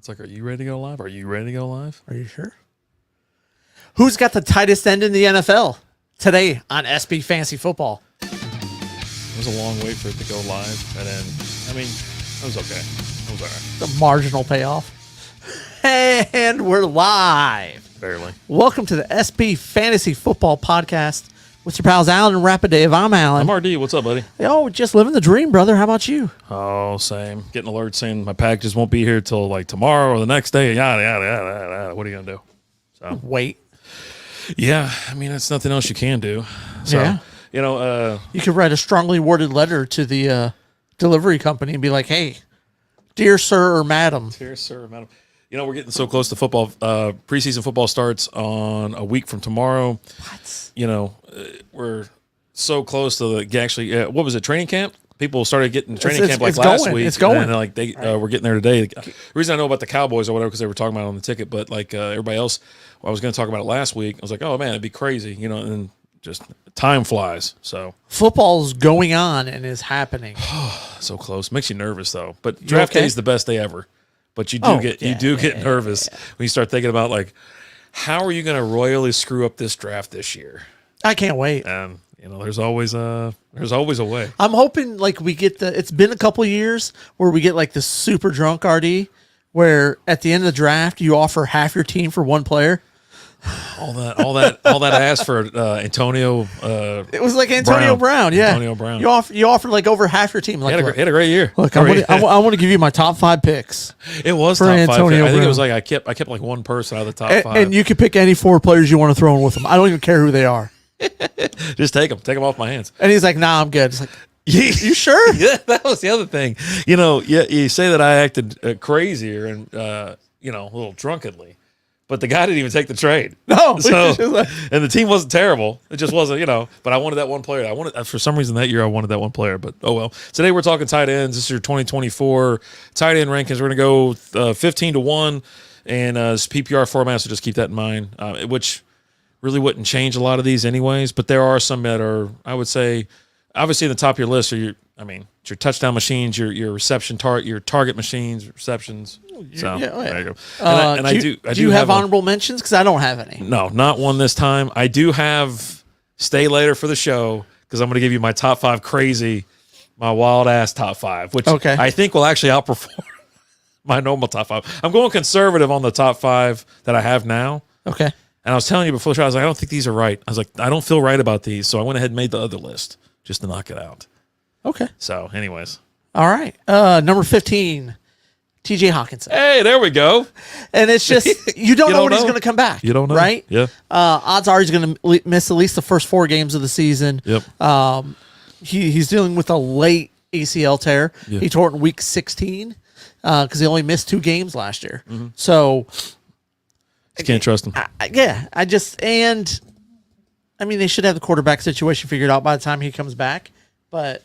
It's like, are you ready to go live? Are you ready to go live? Are you sure? Who's got the tightest end in the NFL today on SB Fantasy Football? It was a long wait for it to go live, and then, I mean, it was okay. It was all right. The marginal payoff. And we're live. Barely. Welcome to the SB Fantasy Football Podcast with your pals Alan and Rapid Dave. I'm Alan. I'm RD. What's up, buddy? Oh, just living the dream, brother. How about you? Oh, same. Getting alerts saying my packages won't be here till like tomorrow or the next day. Yada, yada, yada, yada. What are you going to do? So Wait. Yeah, I mean, it's nothing else you can do. So, Yeah. you know, You could write a strongly worded letter to the delivery company and be like, hey, dear sir or madam. Dear sir, madam. You know, we're getting so close to football. Preseason football starts on a week from tomorrow. What? You know, we're so close to the actually. What was it? Training camp. People started getting training camp like last week. It's going. And like we're getting there today. The reason I know about the Cowboys or whatever because they were talking about it on the ticket, but like everybody else, I was going to talk about it last week. I was like, oh man, it'd be crazy, you know. And just time flies. So Football's going on and is happening. so close. Makes you nervous though. But draft day is the best day ever. But you do get nervous when you start thinking about like, how are you going to royally screw up this draft this year? I can't wait. And you know, there's always a way. I'm hoping like we get it's been a couple years where we get like the super drunk RD where at the end of the draft you offer half your team for one player. All that I asked for Antonio. It was like Antonio Brown, yeah. Antonio Brown. You offered like over half your team. Like, he had a great year. Look, I want to give you my top 5 picks. It was for top Antonio 5. I think Brown. it was like I kept like one person out of the top 5. And you can pick any 4 players you want to throw in with them. I don't even care who they are. Just take them off my hands. And he's like, nah, I'm good. It's like, you sure? Yeah, that was the other thing. You know, you say that I acted crazier and you know, a little drunkenly. But the guy didn't even take the trade. No. So, and the team wasn't terrible. It just wasn't, you know. But I wanted that one player. For some reason that year I wanted that one player. But oh well. Today we're talking tight ends. This is your 2024 tight end rankings. We're going to go 15-1, and it's PPR format. So just keep that in mind. Which really wouldn't change a lot of these anyways. But there are some that are, I would say, obviously in the top of your list are your touchdown machines, your reception your target machines, receptions. So there you go. Do you have honorable mentions? Because I don't have any. No, not one this time. I do have stay later for the show because I'm going to give you my top 5 my wild ass top 5, which I think will actually outperform my normal top 5. I'm going conservative on the top 5 that I have now. Okay. And I was telling you before the show, I was like, I don't think these are right. I was like, I don't feel right about these, so I went ahead and made the other list just to knock it out. Okay. So, anyways. All right. Number 15, TJ Hawkinson. Hey, there we go. And it's just, you don't know when he's going to come back. You don't know. Right? Yeah. Odds are he's going to miss at least the first 4 games of the season. Yep. He's dealing with a late ACL tear. Yeah. He tore it in week 16 because he only missed 2 games last year. Mm-hmm. So. Just can't trust him. I mean, they should have the quarterback situation figured out by the time he comes back, but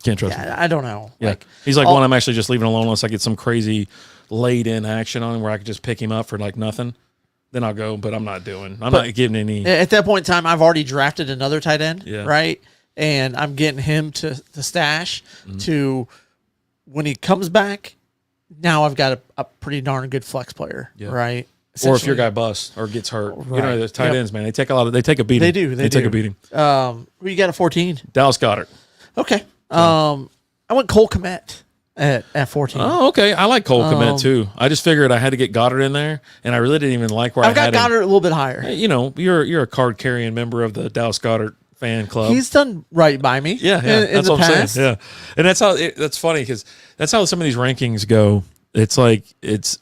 can't trust him. I don't know. Yeah. He's like one I'm actually just leaving alone unless I get some crazy late in action on him where I could just pick him up for like nothing. Then I'll go, but I'm not giving any. At that point in time, I've already drafted another tight end, yeah. right? And I'm getting him to stash to when he comes back. Now I've got a pretty darn good flex player, right? Or if your guy busts or gets hurt, right. You know, the tight ends, man, they take a beating. They do. They take a beating. Who you got at 14? Dallas Goedert. Okay. I went Cole Kmet at 14. Oh, okay. I like Cole Kmet too. I just figured I had to get Goddard in there, and I really didn't even like where I've got Goddard a little bit higher. You know, you're a card carrying member of the Dallas Goedert fan club. He's done right by me. Yeah, that's what I'm saying. Yeah, and that's funny because that's how some of these rankings go. It's like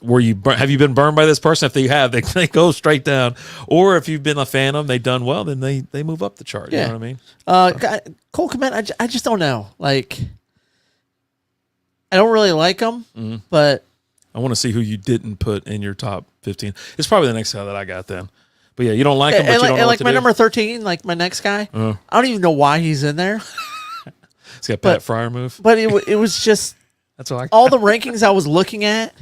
where have you been burned by this person? If they have, they go straight down. Or if you've been a fan of them, they've done well, then they move up the chart. Yeah. You know what I mean? Cole Kmet, I just don't know. Like, I don't really like him, but I want to see who you didn't put in your top 15. It's probably the next guy that I got then. But yeah, you don't like him, but you don't know what to my do. number 13, like my next guy, I don't even know why he's in there. He's got Pat Fryer move. But it was just. That's all all the rankings I was looking at,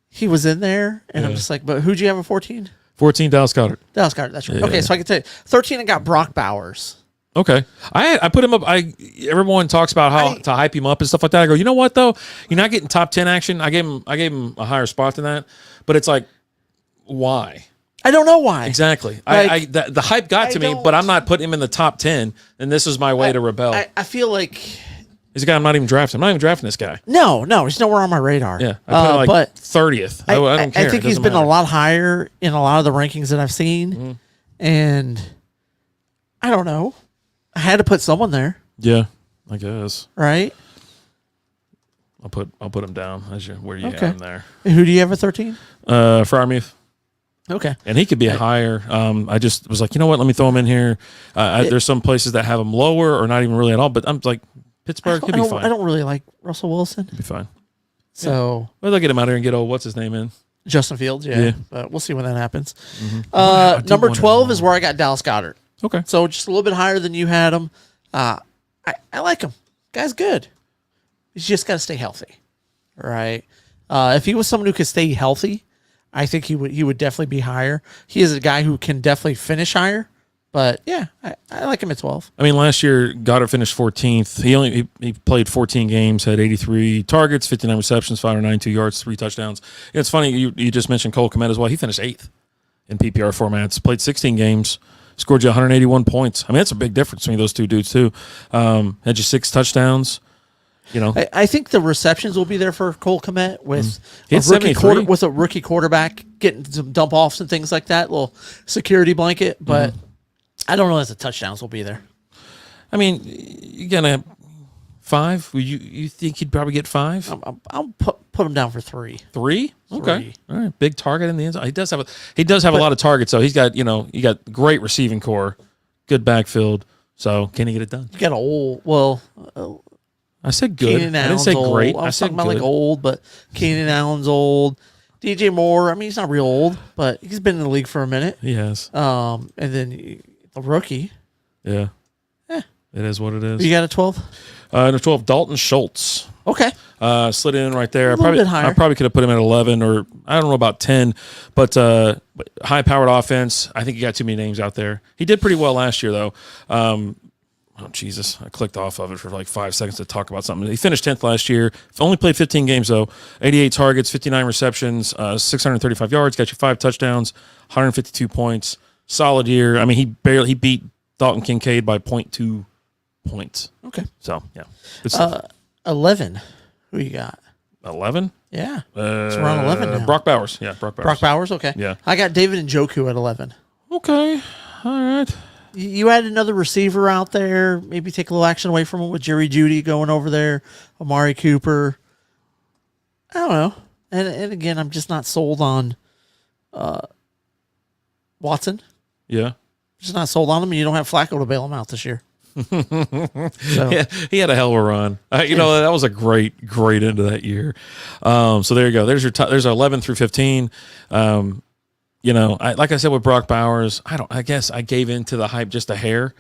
he was in there, and I'm just like, but who'd you have at 14? 14, Dallas Goedert. Dallas Goedert, that's right. Yeah. Okay, so I can tell you, 13, I got Brock Bowers. Okay. I put him up. Everyone talks about how to hype him up and stuff like that. I go, you know what though? You're not getting top 10 action. I gave him a higher spot than that. But it's like, why? I don't know why. Exactly. Like, the hype got to me, but I'm not putting him in the top 10, and this is my way to rebel. I feel like he's a guy I'm not even drafting. I'm not even drafting this guy. No, he's nowhere on my radar. Yeah. I put him but 30th. I don't care. I think he's been a lot higher in a lot of the rankings that I've seen. And I don't know. I had to put someone there. Yeah, I guess. Right? I'll put him down where you have him there. Who do you have at 13? Fryermuth. Okay. And he could be higher. I just was like, you know what? Let me throw him in here. There's some places that have him lower or not even really at all. But I'm like, Pittsburgh could be fine. I don't really like Russell Wilson. Could be fine. So well, they'll get him out here and get what's his name in. Justin Fields, yeah. But we'll see when that happens. Mm-hmm. Number 12 is where I got Dallas Goedert. Okay. So just a little bit higher than you had him. I like him. Guy's good. He's just got to stay healthy. Right. If he was someone who could stay healthy, I think he would definitely be higher. He is a guy who can definitely finish higher. But yeah, I like him at 12. I mean, last year Goddard finished 14th. He played 14 games, had 83 targets, 59 receptions, 592 yards, 3 touchdowns. It's funny you just mentioned Cole Kmet as well. He finished 8th in PPR formats. Played 16 games, scored you 181 points. I mean, that's a big difference between those two dudes too. Had you 6 touchdowns. You know, I think the receptions will be there for Cole Kmet with a rookie quarterback getting some dump offs and things like that. Little security blanket, but. I don't know if the touchdowns will be there. I mean, you're gonna 5. You think he'd probably get 5? I'll put him down for 3. 3? Okay. All right. Big target in the end zone. He does have a lot of targets. So he's got you got great receiving core, good backfield. So can he get it done? You got I said good. I didn't say great. I was talking about like old, but Keenan Allen's old. DJ Moore. I mean, he's not real old, but he's been in the league for a minute. He has. And then the rookie. Yeah. It is what it is. You got a 12? Number 12, Dalton Schultz. Okay. Slid in right there. A little bit higher. I probably could have put him at 11 or I don't know about 10, but high-powered offense. I think he got too many names out there. He did pretty well last year, though. Oh, Jesus. I clicked off of it for like 5 seconds to talk about something. He finished 10th last year. Only played 15 games, though. 88 targets, 59 receptions, 635 yards, got you 5 touchdowns, 152 points. Solid year. I mean, he beat Dalton Kincaid by 0.2 points. Okay. So, yeah. 11. Who you got? 11? Yeah. It's around 11 now. Brock Bowers. Yeah, Brock Bowers. Brock Bowers, okay. Yeah. I got David Njoku at 11. Okay. All right. You had another receiver out there. Maybe take a little action away from him with Jerry Jeudy going over there. Amari Cooper. I don't know. And again, I'm just not sold on Watson. Yeah. Just not sold on him. And you don't have Flacco to bail him out this year. So. Yeah, he had a hell of a run. That was a great end of that year. So there you go. There's there's 11 through 15. Like I said with Brock Bowers, I guess I gave in to the hype just a hair.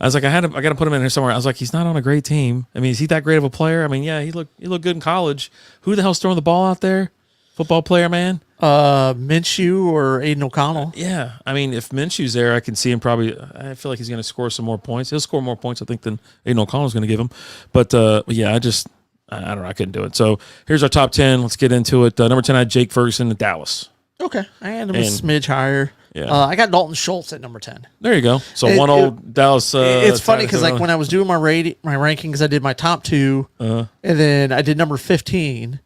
I was like, I got to put him in here somewhere. I was like, he's not on a great team. I mean, is he that great of a player? I mean, yeah, he looked good in college. Who the hell's throwing the ball out there? Football player, man. Minshew or Aiden O'Connell. Yeah, I mean, if Minshew's there, I can see him probably. I feel like he's going to score some more points. He'll score more points, I think, than Aiden O'Connell's going to give him. But yeah, I don't know. I couldn't do it. So here's our top 10. Let's get into it. Number 10, I had Jake Ferguson at Dallas. Okay, I had him a smidge higher. Yeah, I got Dalton Schultz at number 10. There you go. So old Dallas. It's funny because like when I was doing my rankings, I did my top 2, and then I did number 15,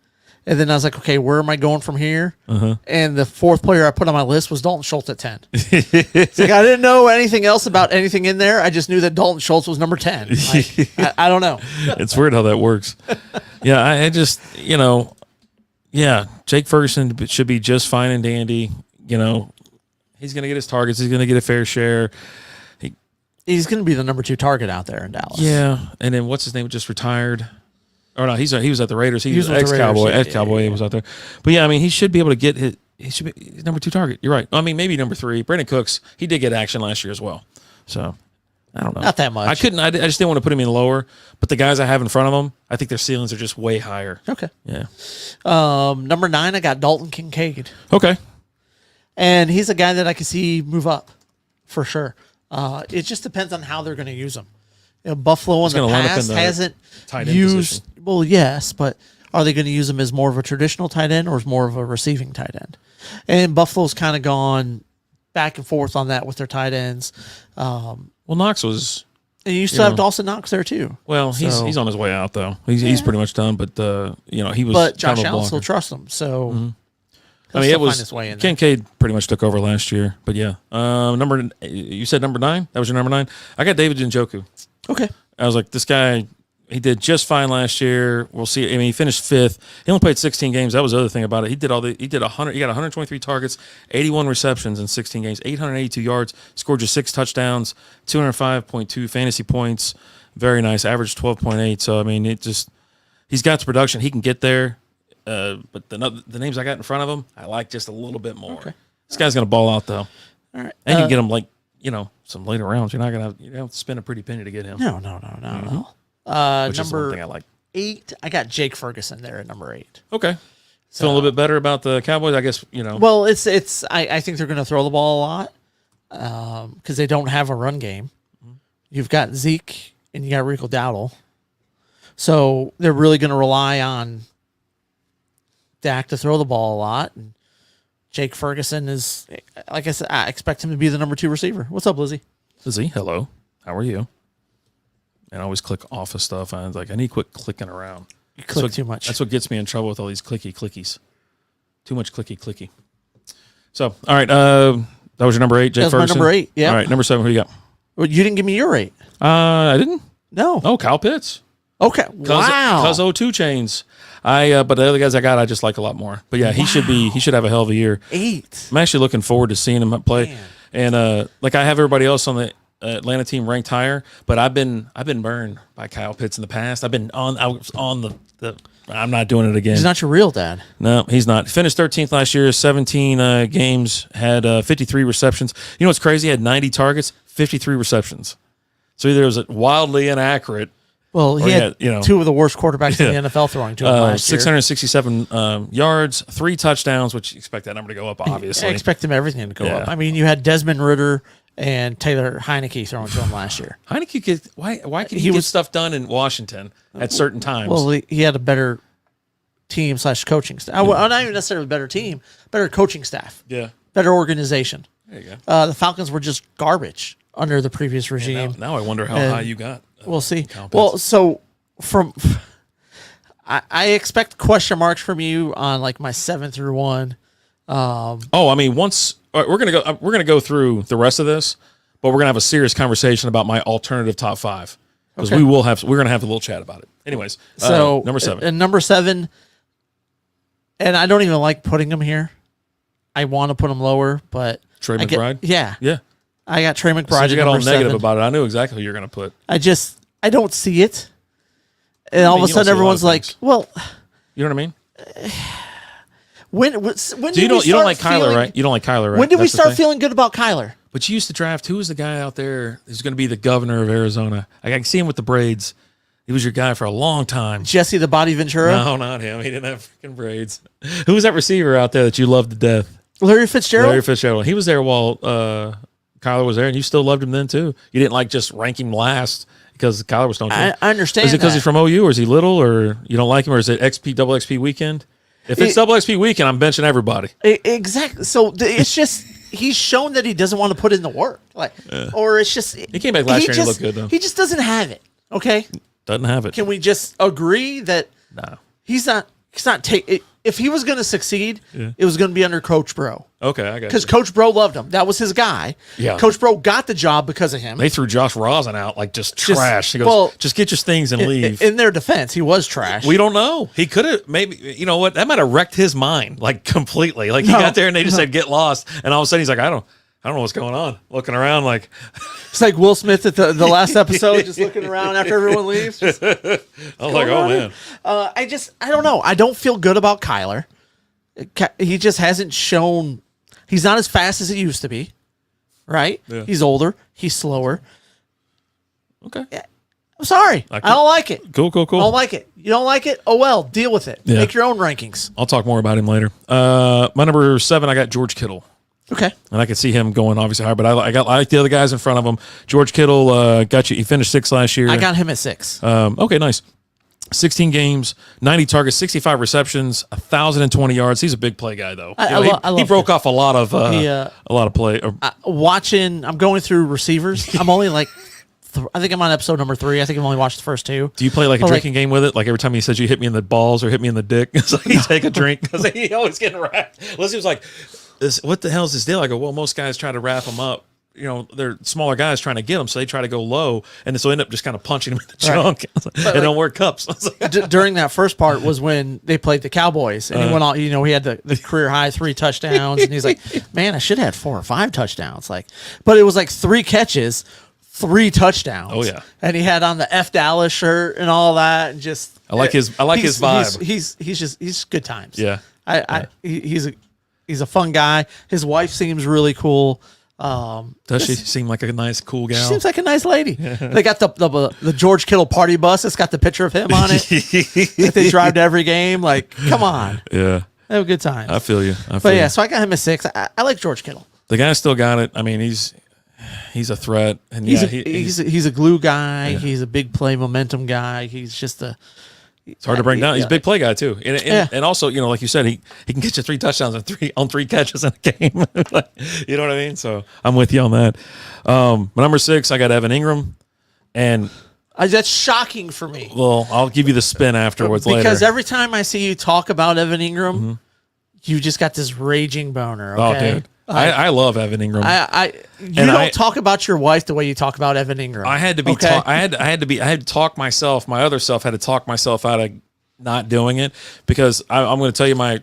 and then I was like, okay, where am I going from here? And the 4th player I put on my list was Dalton Schultz at 10. It's like I didn't know anything else about anything in there. I just knew that Dalton Schultz was number 10. Like, I don't know. It's weird how that works. Yeah, I just yeah, Jake Ferguson should be just fine and dandy. He's going to get his targets. He's going to get a fair share. He's going to be the number 2 target out there in Dallas. Yeah, and then what's his name? Just retired. Or no, he was at the Raiders. He was ex-Cowboy. Ex-Cowboy. He was out there. But yeah, I mean, he should be able to get his. He should be he's number 2 target. You're right. I mean, maybe number 3. Brandon Cooks. He did get action last year as well. So I don't know. Not that much. I just didn't want to put him in lower. But the guys I have in front of him, I think their ceilings are just way higher. Okay. Yeah. Number 9, I got Dalton Kincaid. Okay. And he's a guy that I can see move up for sure. It just depends on how they're going to use them. Buffalo in the gonna line up in past the hasn't tight end used. position. Well, yes, but are they going to use them as more of a traditional tight end or as more of a receiving tight end? And Buffalo's kind of gone back and forth on that with their tight ends. Well, Knox was. And you still have Dawson Knox there too. Well, he's on his way out though. He's pretty much done. But he was. But kind Josh of a Allen blocker. still trusts him. So I mean, it was find his way in there. Kincaid pretty much took over last year. But yeah, you said number 9. That was your number 9. I got David Njoku. Okay. I was like, this guy, he did just fine last year. We'll see. I mean, he finished 5th. He only played 16 games. That was the other thing about it. He did 100. He got 123 targets, 81 receptions in 16 games, 882 yards, scored just 6 touchdowns, 205.2 fantasy points. Very nice. Average 12.8. So I mean, he's got the production. He can get there. But the names I got in front of him, I like just a little bit more. Okay. This guy's gonna ball out though. All right. And you can get him some later rounds. You're not gonna have to spend a pretty penny to get him. No. Which is one thing I like. 8, I got Jake Ferguson there at number 8. Okay. Feeling a little bit better about the Cowboys, I guess, Well, it's I think they're going to throw the ball a lot because they don't have a run game. You've got Zeke and you got Rico Dowdle. So they're really going to rely on Dak to throw the ball a lot. And Jake Ferguson is, like I said, I expect him to be the number 2 receiver. What's up, Lizzie? Lizzie, hello. How are you? And I always click off of stuff. I was like, I need to quit clicking around. You click too much. That's what gets me in trouble with all these clickies. Too much clicky. So, all right. That was your number 8, Jake Ferguson? That's my number 8, yeah. All right, number 7, who you got? Well, you didn't give me your 8. I didn't? No. Oh, Kyle Pitts. Okay. Wow. Cuz 2 chains. But the other guys I just like a lot more. But yeah, he should have a hell of a year. 8. I'm actually looking forward to seeing him play. Man. And I have everybody else on the Atlanta team ranked higher, but I've been burned by Kyle Pitts in the past. I was on the I'm not doing it again. He's not your real dad. No, he's not. Finished 13th last year, 17 games, had 53 receptions. You know what's crazy? He had 90 targets, 53 receptions. So either it was wildly inaccurate. Well, he had 2 of the worst quarterbacks in the NFL throwing to him last year. 667 yards, 3 touchdowns, which you expect that number to go up, obviously. I expect him everything to go up. I mean, you had Desmond Ritter and Taylor Heineke throwing to him last year. Heineke, why could he get stuff done in Washington at certain times? Well, he had a better team / coaching staff. Not even necessarily a better team, better coaching staff. Yeah. Better organization. There you go. The Falcons were just garbage under the previous regime. Now I wonder how high you got. We'll see. Well, so I expect question marks from you on like my 7 through 1. I mean, once we're gonna go through the rest of this, but we're gonna have a serious conversation about my alternative top 5 because we're gonna have a little chat about it. Anyways, so number 7. And number 7, and I don't even like putting him here. I want to put him lower, but Trey McBride. Yeah. I got Trey McBride. So you got all negative 7. about it. I knew exactly who you're gonna put. I don't see it, and all of a sudden everyone's like, "Well, you know what I mean." When you don't like Kyler, right? You don't like Kyler, right? When did we start feeling good about Kyler? But you used to draft. Who was the guy out there who's going to be the governor of Arizona? I can see him with the braids. He was your guy for a long time. Jesse the Body Ventura? No, not him. He didn't have freaking braids. Who was that receiver out there that you loved to death? Larry Fitzgerald. He was there while Kyler was there, and you still loved him then too. You didn't like just rank him last because Kyler was I understand. Is it because he's from OU, or is he little, or you don't like him, or is it double XP weekend? If it's double XP weekend, I'm benching everybody. Exactly. So it's just he's shown that he doesn't want to put in the work, or it's just he came back last year and he looked good though. He just doesn't have it. Okay, doesn't have it. Can we just agree that he's not if he was going to succeed, it was going to be under Coach Bro. Okay, I got it. Because Coach Bro loved him. That was his guy. Yeah. Coach Bro got the job because of him. They threw Josh Rosen out like just trash. He goes, just get your things and leave. In their defense, he was trash. We don't know. He could have maybe. You know what? That might have wrecked his mind like completely. Like he got there and they just said get lost, and all of a sudden he's like, I don't know what's going on. Looking around like it's like Will Smith at the last episode, just looking around after everyone leaves. I was like, oh man. I don't know. I don't feel good about Kyler. He just hasn't shown. He's not as fast as he used to be, right? Yeah. He's older. He's slower. Okay. I'm sorry. I don't like it. Cool. I don't like it. You don't like it? Oh, well, deal with it. Yeah. Make your own rankings. I'll talk more about him later. My number 7, I got George Kittle. Okay. And I could see him going obviously higher, but I like the other guys in front of him. George Kittle got you. He finished 6th last year. I got him at 6. Okay, nice. 16 games, 90 targets, 65 receptions, 1,020 yards. He's a big play guy, though. He broke off a lot of play. I'm going through receivers. I'm only like, I think I'm on episode number 3. I think I've only watched the first 2. Do you play like a drinking game with it? Like every time he says you hit me in the balls or hit me in the dick, it's like you take a drink because he always getting wrapped. Unless he was like, what the hell is this deal? I go, well, most guys try to wrap him up. You know, they're smaller guys trying to get them, so they try to go low, and so end up just kind of punching him in the junk. They don't wear cups. During that first part was when they played the Cowboys, and he went on. You know, he had the career high 3 touchdowns, and he's like, "Man, I should have had 4 or 5 touchdowns." Like, but it was like 3 catches, 3 touchdowns. Oh yeah, and he had on the F Dallas shirt and all that, and just I like his vibe. He's good times. Yeah, he's a fun guy. His wife seems really cool. Does she seem like a nice, cool gal? She seems like a nice lady. They got the George Kittle party bus. It's got the picture of him on it. That they drive to every game. Like, come on. Yeah. They have a good time. I feel you. So I got him at 6. I like George Kittle. The guy still got it. I mean, he's a threat. And he's a glue guy. Yeah. He's a big play momentum guy. He's just it's hard to bring down. He's a big play guy too, and also, you know, like you said, he can get you 3 touchdowns on 3 catches in a game. You know what I mean? So I'm with you on that. My number 6, I got Evan Ingram, and that's shocking for me. Well, I'll give you the spin afterwards because later. every time I see you talk about Evan Ingram, you just got this raging boner. Okay? Oh, dude. I love Evan Ingram. You don't talk about your wife the way you talk about Evan Ingram. I had to be. Okay? I had to talk myself. My other self had to talk myself out of not doing it because I'm going to tell you we're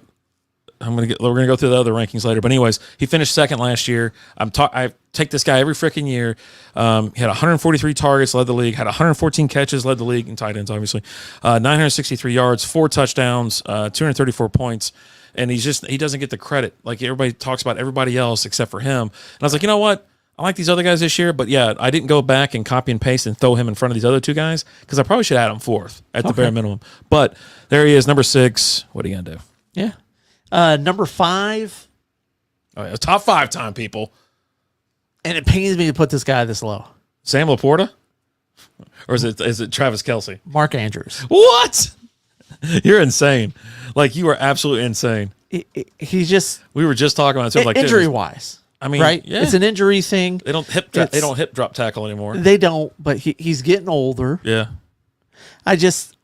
going to go through the other rankings later. But anyways, he finished 2nd last year. I take this guy every freaking year. He had 143 targets, led the league. Had 114 catches, led the league in tight ends, obviously. 963 yards, 4 touchdowns, 234 points. And he doesn't get the credit. Like everybody talks about everybody else except for him. And I was like, you know what? I like these other guys this year, but yeah, I didn't go back and copy and paste and throw him in front of these other 2 guys because I probably should add him 4th at the bare minimum. But there he is, number 6. What are you gonna do? Yeah, number 5. Oh yeah, top 5 time, people. And it pains me to put this guy this low. Sam Laporta, or is it Travis Kelce? Mark Andrews. What? You're insane. Like, you are absolutely insane. He's just. We were just talking about it. Like injury wise. I mean, right? Yeah. It's an injury thing. They don't hip drop tackle anymore. They don't, but he's getting older. Yeah.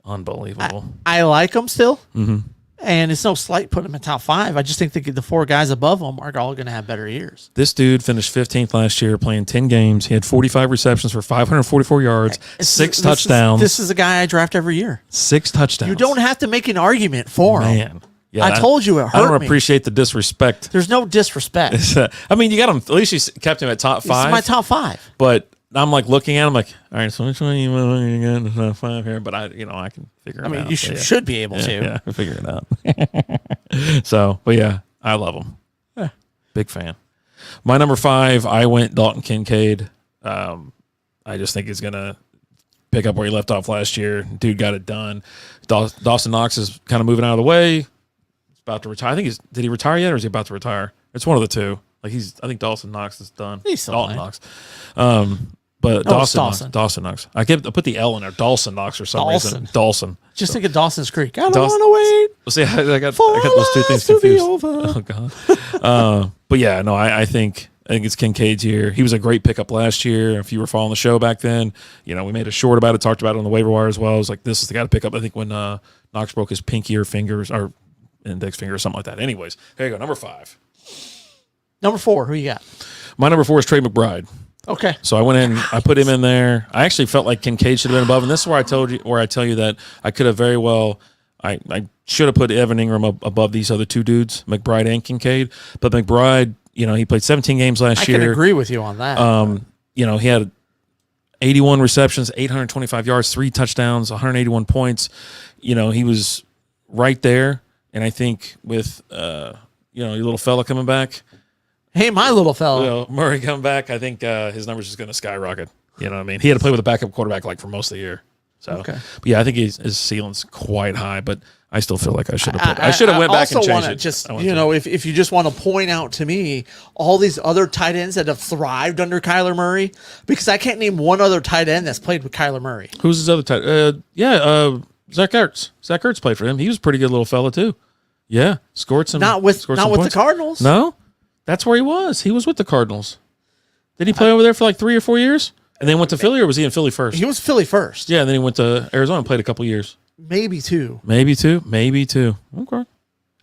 Unbelievable. I like him still. Mm-hmm. And it's no slight putting him in top 5. I just think the 4 guys above him are all going to have better years. This dude finished 15th last year, playing 10 games. He had 45 receptions for 544 yards, 6 touchdowns. This is a guy I draft every year. 6 touchdowns. You don't have to make an argument for him. Man. Yeah, I told you it hurt me. I don't appreciate the disrespect. There's no disrespect. I mean, you got him. At least you kept him at top 5. This is my top 5. But I'm like looking at him like, all right, so which one you want to get in the top 5 here? But I can figure it out. I mean, you should be able to. Yeah, I figure it out. So, but yeah, I love him. Yeah. Big fan. My number 5, I went Dalton Kincaid. I just think he's gonna pick up where he left off last year. Dude got it done. Dawson Knox is kind of moving out of the way. He's about to retire. I think did he retire yet, or is he about to retire? It's one of the 2. Like I think Dawson Knox is done. He's still Dalton Knox. But Dawson Knox. I put the L in there. Dawson Knox for some reason. Dawson. Just think of Dawson's Creek. I don't want to wait. Well, see, I got those 2 things confused. Oh God. But yeah, no, I think it's Kincaid's year. He was a great pickup last year. If you were following the show back then, we made a short about it, talked about it on the waiver wire as well. It was like, this is the guy to pick up. I think when Knox broke his pinky or fingers or index finger or something like that. Anyways, here you go. Number 5. Number 4. Who you got? My number 4 is Trey McBride. Okay. So I went in, I put him in there. I actually felt like Kincaid should have been above, and this is where I tell you that I could have very well, I should have put Evan Ingram above these other 2 dudes, McBride and Kincaid. But McBride, he played 17 games last year. I can agree with you on that. He had 81 receptions, 825 yards, 3 touchdowns, 181 points. He was right there, and I think with your little fella coming back. Hey, my little fella. Murray coming back, I think his numbers is going to skyrocket. You know what I mean? He had to play with a backup quarterback for most of the year. So, okay. But yeah, I think his ceiling's quite high. But I still feel like I should have. I should have went back and changed it. Just if you just want to point out to me all these other tight ends that have thrived under Kyler Murray, because I can't name one other tight end that's played with Kyler Murray. Who's his other tight? Zach Ertz. Zach Ertz played for him. He was a pretty good little fella too. Yeah, scored some. Not with points. the Cardinals. No, that's where he was. He was with the Cardinals. Did he play over there for like 3 or 4 years? And then went to Philly, or was he in Philly first? He was Philly first. Yeah, and then he went to Arizona and played a couple years. Maybe two. Okay.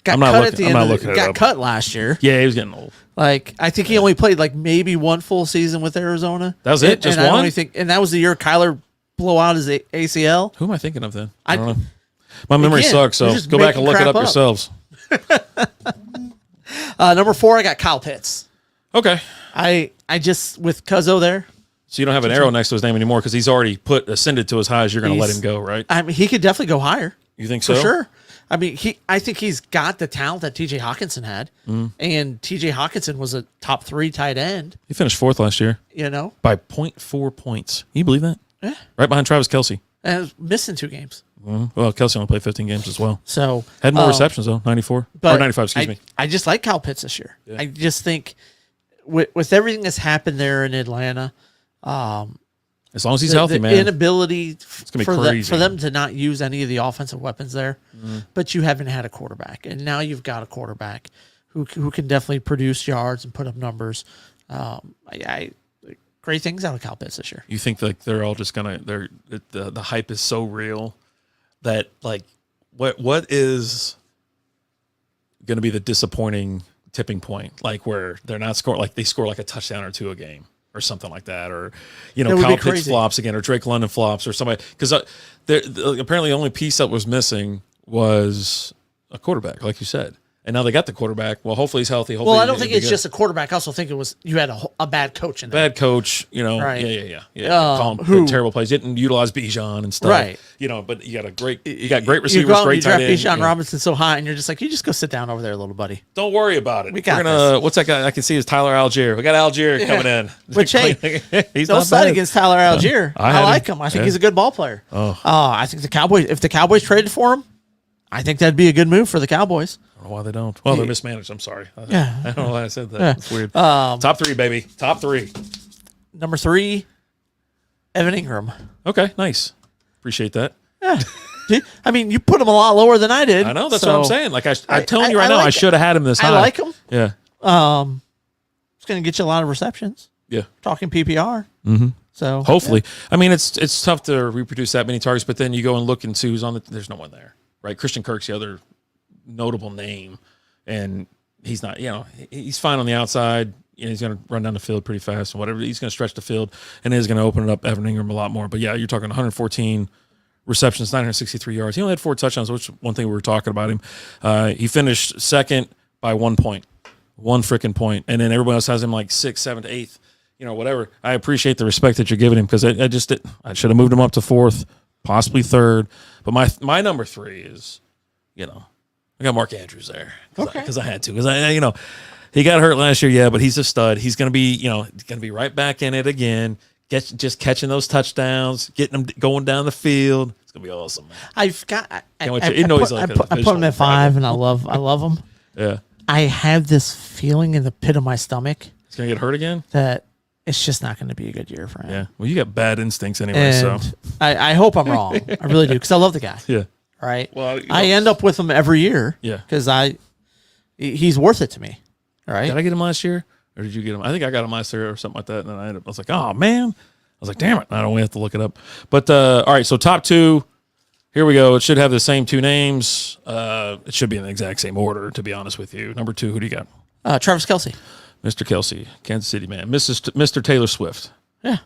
Got cut last year. Yeah, he was getting old. Like, I think he only played like maybe one full season with Arizona. That was it? Just and one? And that was the year Kyler blew out his ACL. Who am I thinking of then? I don't know. My memory sucks, so go back and look it up yourselves. Number 4, I got Kyle Pitts. Okay. I just, with Cuzzo there. So you don't have an arrow next to his name anymore because he's already ascended to as high as you're going to let him go, right? I mean, he could definitely go higher. You think so? For sure. I mean, I think he's got the talent that T.J. Hawkinson had, and T.J. Hawkinson was a top 3 tight end. He finished 4th last year. By 0.4 points. Can you believe that? Yeah. Right behind Travis Kelce. And was missing 2 games. Well, Kelce only played 15 games as well. So had more receptions though, 94 or 95. Excuse me. I just like Kyle Pitts this year. Yeah. I just think with everything that's happened there in Atlanta, as long as he's healthy, man, inability it's gonna be crazy for them to not use any of the offensive weapons there. But you haven't had a quarterback, and now you've got a quarterback who can definitely produce yards and put up numbers. Great things out of Kyle Pitts this year. You think like they're all just gonna the hype is so real that like what is gonna be the disappointing tipping point, like where they're not scoring, like they score like a touchdown or 2 a game or something like that, or Kyle Pitts flops again, or Drake London flops, or somebody, because apparently the only piece that was missing was a quarterback, like you said. And now they got the quarterback. Well, hopefully he's healthy. Hopefully I don't think it's just a quarterback. I also think you had a bad coach in there. Bad coach, Right. Yeah. Calling terrible plays. Didn't utilize Bijan and stuff. Right. But you got great receivers, great tight end. You draft Bijan Robinson so high, and you're just like, you just go sit down over there, little buddy. Don't worry about it. We got this. What's that guy? I can see is Tyler Algier. We got Algier coming in. Which, hey, he's don't not side bad. against Tyler Algier. I like him. I think he's a good ball player. I think if the Cowboys traded for him, I think that'd be a good move for the Cowboys. I don't know why they don't. Well, they're mismanaged. I'm sorry. I don't know why I said that. Yeah. It's weird. Top 3, baby. Top 3. Number 3, Evan Ingram. Okay, nice. Appreciate that. Yeah. I mean, you put him a lot lower than I did. I know. That's what I'm saying. Like I'm telling you right now, I should have had him this high. I like him. Yeah. It's going to get you a lot of receptions. Yeah. Talking PPR. So hopefully, I mean, it's tough to reproduce that many targets, but then you go and look and see who's on the. There's no one there, right? Christian Kirk's the other notable name, and he's not. He's fine on the outside. He's going to run down the field pretty fast and whatever. He's going to stretch the field and is going to open it up Evan Ingram a lot more. But yeah, you're talking 114 receptions, 963 yards. He only had 4 touchdowns, which is one thing we were talking about him. He finished second by 1 point, 1 freaking point, and then everybody else has him like 6th, 7th, 8th. Whatever. I appreciate the respect that you're giving him, because I should have moved him up to 4th, possibly 3rd. But my number 3 is, I got Mark Andrews there because I had to, because he got hurt last year, but he's a stud. He's going to be, going to be right back in it again. Just catching those touchdowns, getting them going down the field. It's going to be awesome, man. I put him at 5, and I love him. Yeah. I have this feeling in the pit of my stomach. He's going to get hurt again? That it's just not going to be a good year for him. Yeah. Well, you got bad instincts anyway, so. I hope I'm wrong. I really do, because I love the guy. Yeah. Right? Well, I end up with him every year. Yeah. Because he's worth it to me. All right. Did I get him last year? Or did you get him? I think I got him last year or something like that. And then I was like, oh, man. I was like, damn it. I don't have to look it up. But, all right, so top 2. Here we go. It should have the same 2 names. It should be in the exact same order, to be honest with you. Number 2, who do you got? Travis Kelce. Mr. Kelce, Kansas City man. Mr. Taylor Swift. Yeah.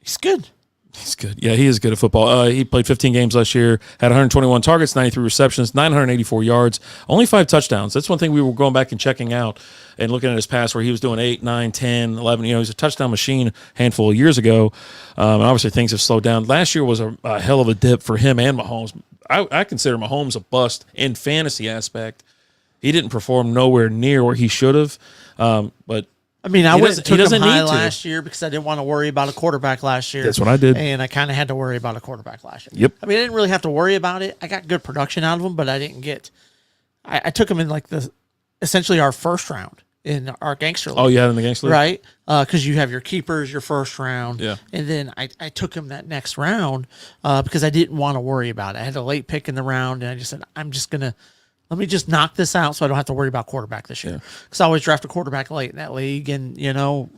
He's good. He's good. Yeah, he is good at football. He played 15 games last year, had 121 targets, 93 receptions, 984 yards, only 5 touchdowns. That's one thing we were going back and checking out and looking at his past, where he was doing 8, 9, 10, 11. He's a touchdown machine a handful of years ago. And obviously things have slowed down. Last year was a hell of a dip for him and Mahomes. I consider Mahomes a bust in fantasy aspect. He didn't perform nowhere near where he should have. But I mean, I went and took him doesn't high need to. last year because I didn't want to worry about a quarterback last year. That's what I did. And I kind of had to worry about a quarterback last year. Yep. I mean, I didn't really have to worry about it. I got good production out of him, but I didn't get – I took him in like essentially our first round in our gangster league. Oh, you had him in the gangster league? Right? Because you have your keepers, your first round. Yeah. And then I took him that next round because I didn't want to worry about it. I had a late pick in the round, and I just said, I'm just going to – let me just knock this out so I don't have to worry about quarterback this year. Because I always draft a quarterback late in that league, and,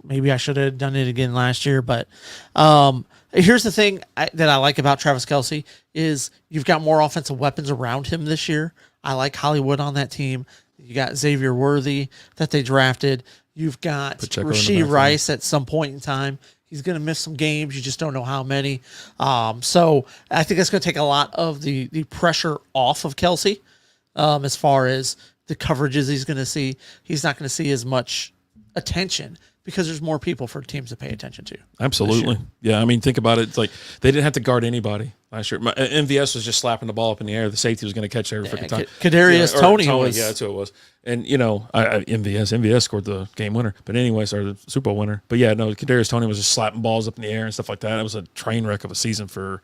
maybe I should have done it again last year. But here's the thing that I like about Travis Kelce is you've got more offensive weapons around him this year. I like Hollywood on that team. You got Xavier Worthy that they drafted. You've got Rashee Rice at some point in time. He's going to miss some games. You just don't know how many. So I think that's going to take a lot of the pressure off of Kelce. As far as the coverages he's going to see, he's not going to see as much attention because there's more people for teams to pay attention to. Absolutely. Yeah, I mean, think about it. It's like they didn't have to guard anybody last year. MVS was just slapping the ball up in the air. The safety was going to catch every freaking time. Kadarius Toney was. Yeah, that's who it was. And, MVS scored the game winner. But anyways, or the Super Bowl winner. But, yeah, no, Kadarius Toney was just slapping balls up in the air and stuff like that. It was a train wreck of a season for,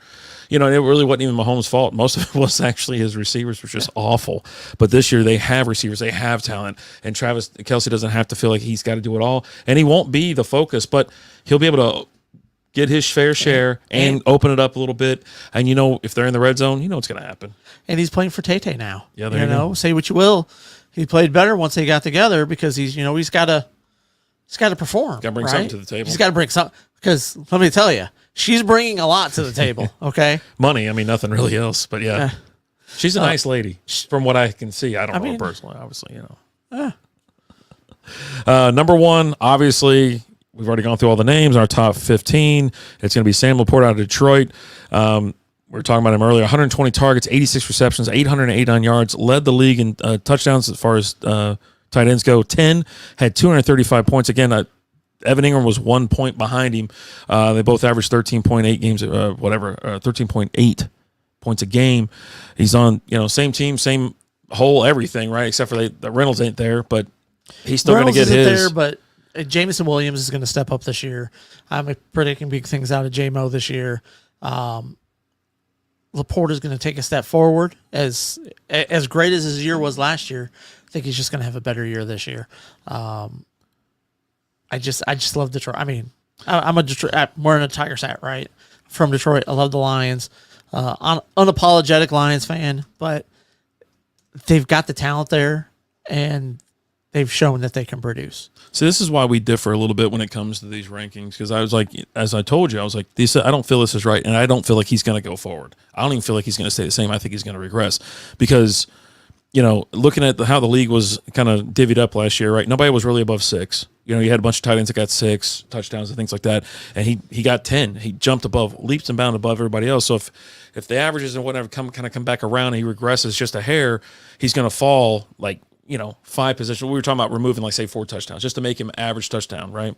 it really wasn't even Mahomes' fault. Most of it was actually his receivers, which was awful. But this year they have receivers. They have talent. And Travis Kelce doesn't have to feel like he's got to do it all. And he won't be the focus, but he'll be able to get his fair share and open it up a little bit. And, if they're in the red zone, what's going to happen. And he's playing for Tay now. Yeah, there you go. Say what you will. He played better once they got together because he's got to perform. Got to bring something to the table. He's got to bring something because let me tell you, she's bringing a lot to the table. Okay, money. I mean, nothing really else, but yeah, she's a nice lady from what I can see. I don't know her personally, obviously. Number one, obviously, we've already gone through all the names. Our top 15. It's going to be Sam Laporte out of Detroit. We were talking about him earlier. 120 targets, 86 receptions, 889 yards. Led the league in touchdowns as far as tight ends go. 10, had 235 points. Again, Evan Ingram was 1 point behind him. They both averaged 13.8 games, 13.8 points a game. He's on, same team, same whole everything, right? Except for the Reynolds ain't there, but he's still going to get his. There, but Jameson Williams is going to step up this year. I'm predicting big things out of J-Mo this year. Laporte is going to take a step forward. As great as his year was last year, I think he's just going to have a better year this year. I just love Detroit. I mean, I'm a Detroit. I'm wearing a Tigers hat, right? From Detroit. I love the Lions. Unapologetic Lions fan, but they've got the talent there, and they've shown that they can produce. So this is why we differ a little bit when it comes to these rankings, because I was like, as I told you, I was like, I don't feel this is right, and I don't feel like he's going to go forward. I don't even feel like he's going to stay the same. I think he's going to regress because, looking at how the league was kind of divvied up last year, right? Nobody was really above 6. You had a bunch of tight ends that got 6 touchdowns and things like that, and he got 10. He jumped above, leaps and bounds above everybody else. So if the averages and whatever come back around and he regresses just a hair, he's going to fall like 5 positions. We were talking about removing, like, say, 4 touchdowns just to make him average touchdown, right?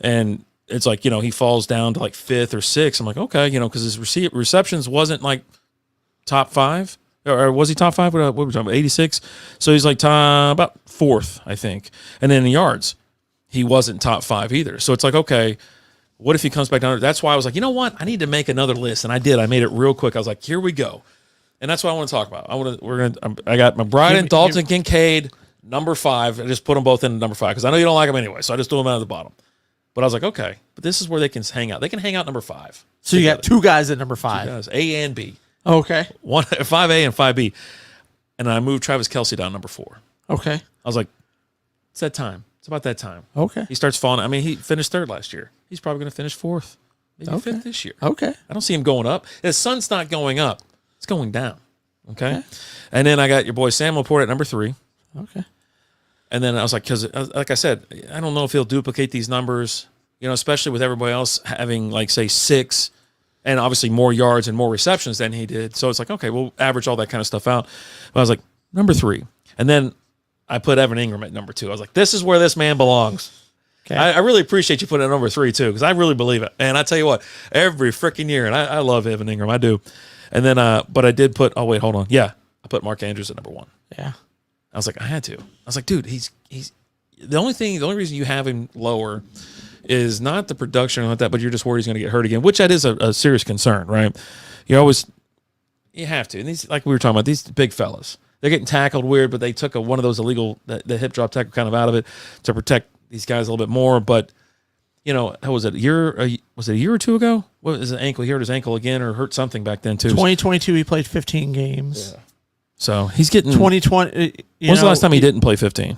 And it's like, he falls down to like 5th or 6th. I'm like, okay, because his receptions wasn't like top 5. Or was he top 5? What were we talking about? 86? So he's like about 4th, I think. And then in yards, he wasn't top 5 either. So it's like, okay, what if he comes back down? That's why I was like, you know what? I need to make another list. And I did. I made it real quick. I was like, here we go. And that's what I want to talk about. I got McBride and Dalton Kincaid, number 5. I just put them both in number 5 because I know you don't like them anyway. So I just threw them out at the bottom. But I was like, okay, but this is where they can hang out. They can hang out number 5. So you got 2 guys at number 5. 2 guys, A and B. Okay. 5A and 5B. And I moved Travis Kelce down number 4. Okay. I was like, it's that time. It's about that time. Okay. He starts falling. I mean, he finished 3rd last year. He's probably going to finish 4th. Maybe 5th this year. Okay. I don't see him going up. His sun's not going up. It's going down. Okay. And then I got your boy Sam Laporte at number 3. Okay. And then I was like, because like I said, I don't know if he'll duplicate these numbers, especially with everybody else having, like, say, 6 and obviously more yards and more receptions than he did. So it's like, okay, we'll average all that kind of stuff out. But I was like, number 3. And then I put Evan Ingram at number 2. I was like, this is where this man belongs. Okay. I really appreciate you putting it at number 3 too, because I really believe it. And I tell you what, every freaking year, and I love Evan Ingram, I do. And then, but I did put, oh wait, hold on. Yeah, I put Mark Andrews at number 1. Yeah. I was like, I had to. I was like, dude, the only reason you have him lower is not the production or like that, but you're just worried he's going to get hurt again, which that is a serious concern, right? You have to. And these, like we were talking about, these big fellas, they're getting tackled weird, but they took one of those illegal, the hip drop tackle kind of out of it to protect these guys a little bit more. But, how was it, a year or two ago? What was his ankle? He hurt his ankle again or hurt something back then too. 2022, he played 15 games. Yeah. So he's getting. 2020. When's the last time he didn't play 15?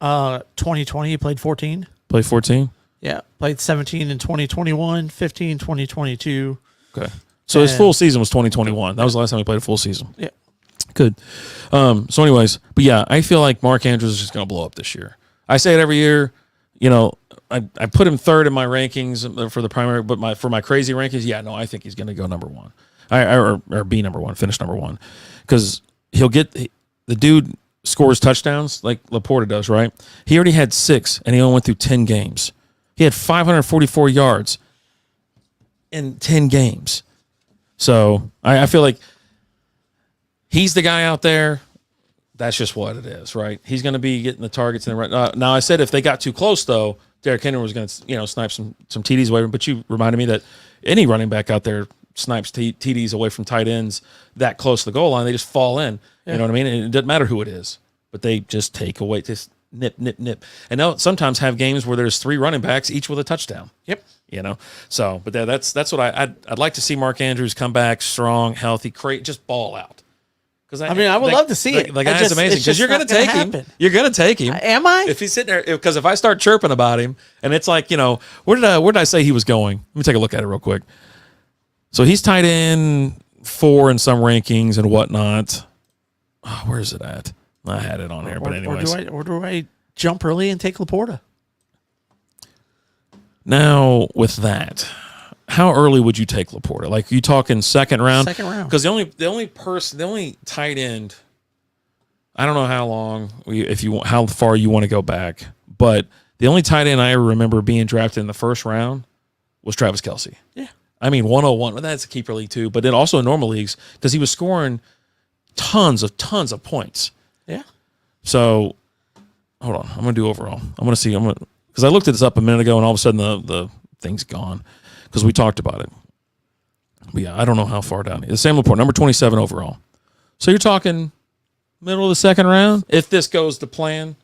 2020, he played 14. Played 14? Yeah. Played 17 in 2021, 15, 2022. Okay. So his full season was 2021. That was the last time he played a full season. Yeah. Good. So anyways, but yeah, I feel like Mark Andrews is just going to blow up this year. I say it every year. I put him third in my rankings for the primary, but for my crazy rankings, I think he's going to go number one. Or be number one, finish number one. Because the dude scores touchdowns like Laporta does, right? He already had 6, and he only went through 10 games. He had 544 yards in 10 games. So I feel like he's the guy out there. That's just what it is, right? He's going to be getting the targets in the right. Now, I said if they got too close, though, Derrick Henry was going to, snipe some TDs away. But you reminded me that any running back out there snipes TDs away from tight ends that close to the goal line. They just fall in. Yeah. You know what I mean? And it doesn't matter who it is, but they just take away, just nip. And they'll sometimes have games where there's 3 running backs, each with a touchdown. Yep. So, but that's what I'd like to see Mark Andrews come back strong, healthy, just ball out. Because I would love to see it. The guy's amazing. Because you're going to take him. You're going to take him. Am I? If he's sitting there, because if I start chirping about him, and it's like, where did I say he was going? Let me take a look at it real quick. So he's tight end 4 in some rankings and whatnot. Oh, where is it at? I had it on here, but anyways. Or do I jump early and take Laporta? Now, with that, how early would you take Laporta? Like, you talking second round? Second round. Because the only tight end, I don't know how far you want to go back, but the only tight end I ever remember being drafted in the first round was Travis Kelce. Yeah. I mean, 101. Well, that's a keeper league too, but then also in normal leagues because he was scoring tons of points. Yeah. So, hold on. I'm going to do overall. I'm going to see. Because I looked at this up a minute ago, and all of a sudden the thing's gone because we talked about it. But yeah, I don't know how far down. The Sam Laporte, number 27 overall. So you're talking middle of the second round if this goes to plan.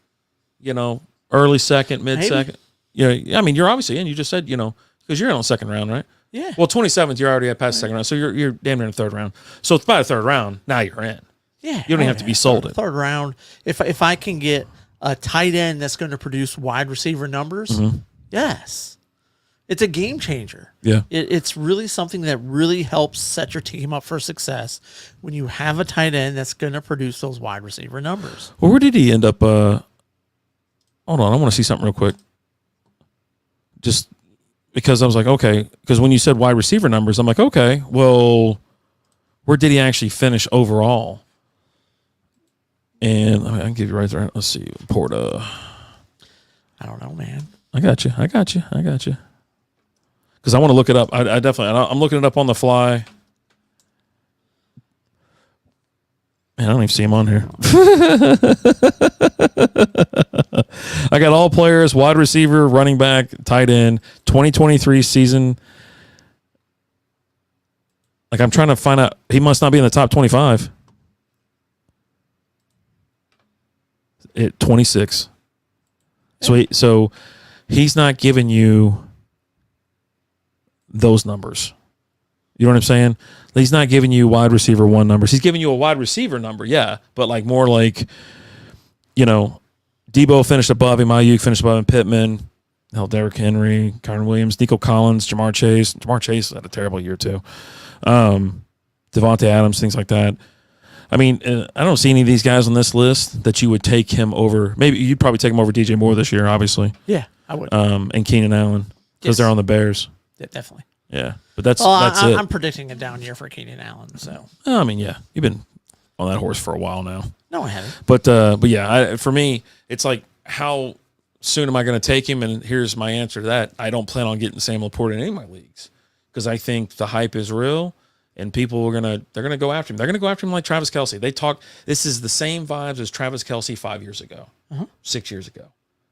Early second, mid second. Yeah. I mean, you're obviously in. You just said because you're in on the second round, right? Yeah. Well, 27th, you're already at past the second round, so you're damn near in the third round. So it's by the third round. Now you're in. Yeah. You don't even have to be sold it. Third round. If I can get a tight end that's going to produce wide receiver numbers, yes, it's a game changer. Yeah. It's really something that really helps set your team up for success when you have a tight end that's going to produce those wide receiver numbers. Well, where did he end up? Hold on, I want to see something real quick. Just because I was like, okay, because when you said wide receiver numbers, I'm like, okay, well, where did he actually finish overall? And I can give you right there. Let's see, Porta. I don't know, man. I got you. Because I want to look it up. I definitely. I'm looking it up on the fly. Man, I don't even see him on here. I got all players, wide receiver, running back, tight end, 2023 season. Like, I'm trying to find out. He must not be in the top 25. At 26. So he's not giving you those numbers. You know what I'm saying? He's not giving you wide receiver 1 numbers. He's giving you a wide receiver number, yeah, but like more like, Debo finished above him, Ayuk finished above him, Pittman, Derrick Henry, Kyron Williams, Nico Collins, Jamar Chase. Jamar Chase had a terrible year too. Devontae Adams, things like that. I mean, I don't see any of these guys on this list that you would take him over. Maybe you'd probably take him over DJ Moore this year, obviously. Yeah, I would. And Keenan Allen because they're on the Bears. Yeah, definitely. Yeah, but that's it. I'm predicting a down year for Keenan Allen. So. I mean, yeah, you've been on that horse for a while now. No, I haven't. But yeah, for me, it's like, how soon am I going to take him? And here's my answer to that: I don't plan on getting Sam Laporta in any of my leagues because I think the hype is real, and people they're gonna go after him. They're gonna go after him like Travis Kelce. This is the same vibes as Travis Kelce 5 years ago, 6 years ago.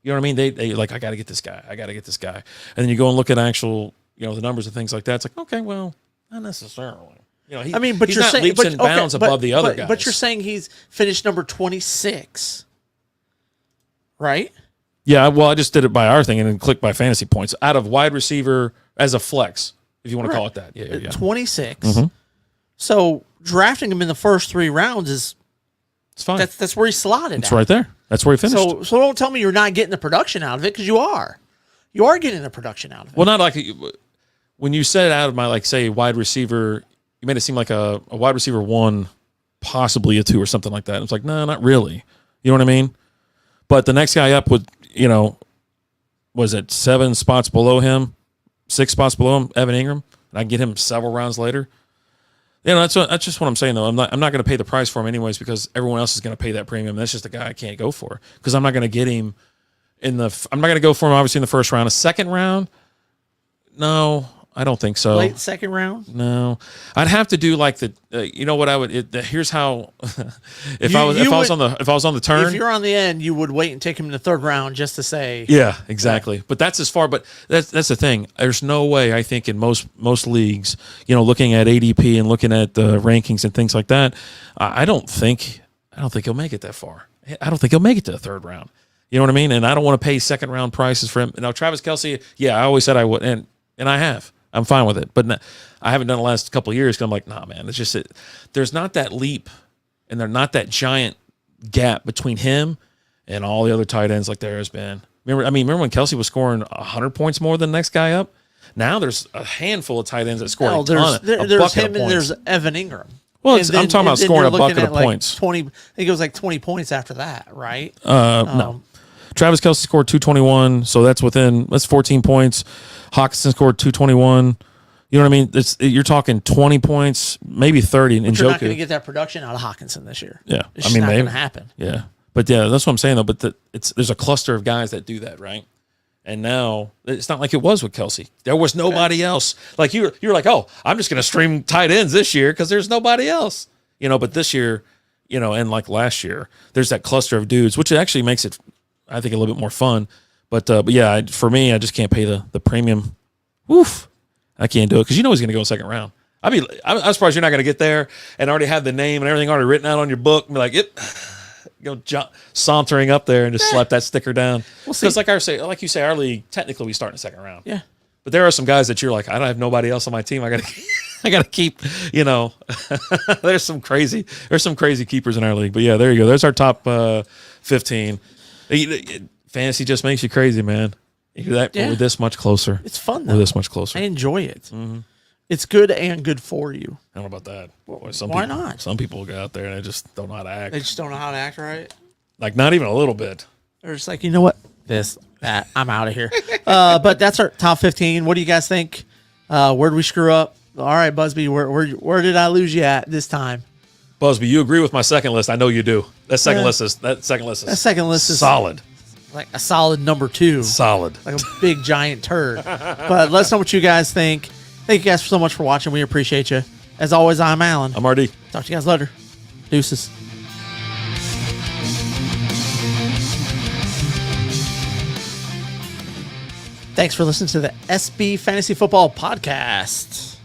You know what I mean? They like, I got to get this guy. I got to get this guy. And then you go and look at actual, the numbers and things like that. It's like, okay, well, not necessarily. But he's you're not saying, leaps and bounds above the other guys. But you're saying he's finished number 26, right? Yeah, well, I just did it by our thing and then clicked by fantasy points out of wide receiver as a flex, if you want to call it that. Yeah. 26. So drafting him in the first 3 rounds it's fine. That's where he slotted. It's right there. That's where he finished. So don't tell me you're not getting the production out of it, because you are. You are getting the production out of it. Well, not like when you said out of my, like, say, wide receiver, you made it seem like a wide receiver 1, possibly a 2 or something like that. It's like, no, not really. You know what I mean? But the next guy up with, was it 7 spots below him, 6 spots below him, Evan Ingram, and I get him several rounds later. That's just what I'm saying, though. I'm not going to pay the price for him anyways, because everyone else is going to pay that premium. That's just a guy I can't go for, because I'm not going to get him I'm not going to go for him obviously in the first round. A second round, no, I don't think so. Late second round, no. I'd have to do like what I would. Here's how. If I was on the turn, if you're on the end, you would wait and take him in the third round just to say. Yeah, exactly. Right. But that's as far. But that's the thing. There's no way, I think, in most leagues, looking at ADP and looking at the rankings and things like that, I don't think he'll make it that far. I don't think he'll make it to the third round. You know what I mean? And I don't want to pay second round prices for him. Now, Travis Kelce, yeah, I always said I would, and I have. I'm fine with it, but I haven't done the last couple of years because I'm like, nah, man, it's just there's not that leap, and there's not that giant gap between him and all the other tight ends like there has been. Remember when Kelce was scoring 100 points more than the next guy up? Now there's a handful of tight ends that score a ton, there's him and there's Evan Ingram. Well, I'm talking about scoring a bucket of points. 20, I think it was like 20 points after that, right? No. Travis Kelce scored 221, so that's 14 points. Hawkinson scored 221. You know what I mean? You're talking 20 points, maybe 30. And you're not going to get that production out of Hawkinson this year. Yeah, it's just not going to happen. Yeah, but yeah, that's what I'm saying though. But there's a cluster of guys that do that, right? And now it's not like it was with Kelce. There was nobody else. Like you're like, oh, I'm just going to stream tight ends this year because there's nobody else. But this year, and like last year, there's that cluster of dudes, which actually makes it, I think, a little bit more fun. But yeah, for me, I just can't pay the premium. Oof, I can't do it because he's going to go in second round. I'm surprised you're not going to get there and already have the name and everything already written out on your book and be like, sauntering up there and just slap that sticker down. Because like you say, our league, technically we start in the second round. Yeah. But there are some guys that you're like, I don't have nobody else on my team. I gotta keep, there's some crazy keepers in our league. But yeah, there you go. There's our top 15. Fantasy just makes you crazy, man. We're this much closer. It's fun though. We're this much closer. I enjoy it. Mm-hmm. It's good and good for you. I don't know about that. Why not? Some people go out there and they just don't know how to act. They just don't know how to act right. Like not even a little bit. They're just like, you know what? That I'm out of here. But that's our top 15. What do you guys think? Where did we screw up? All right, Busby, where did I lose you at this time? Busby, you agree with my second list? I know you do. That second list is solid. Like a solid number 2. Solid. Like a big giant turd. But let us know what you guys think. Thank you guys so much for watching. We appreciate you. As always, I'm Alan. I'm RD. Talk to you guys later. Deuces. Thanks for listening to the SB Fantasy Football Podcast.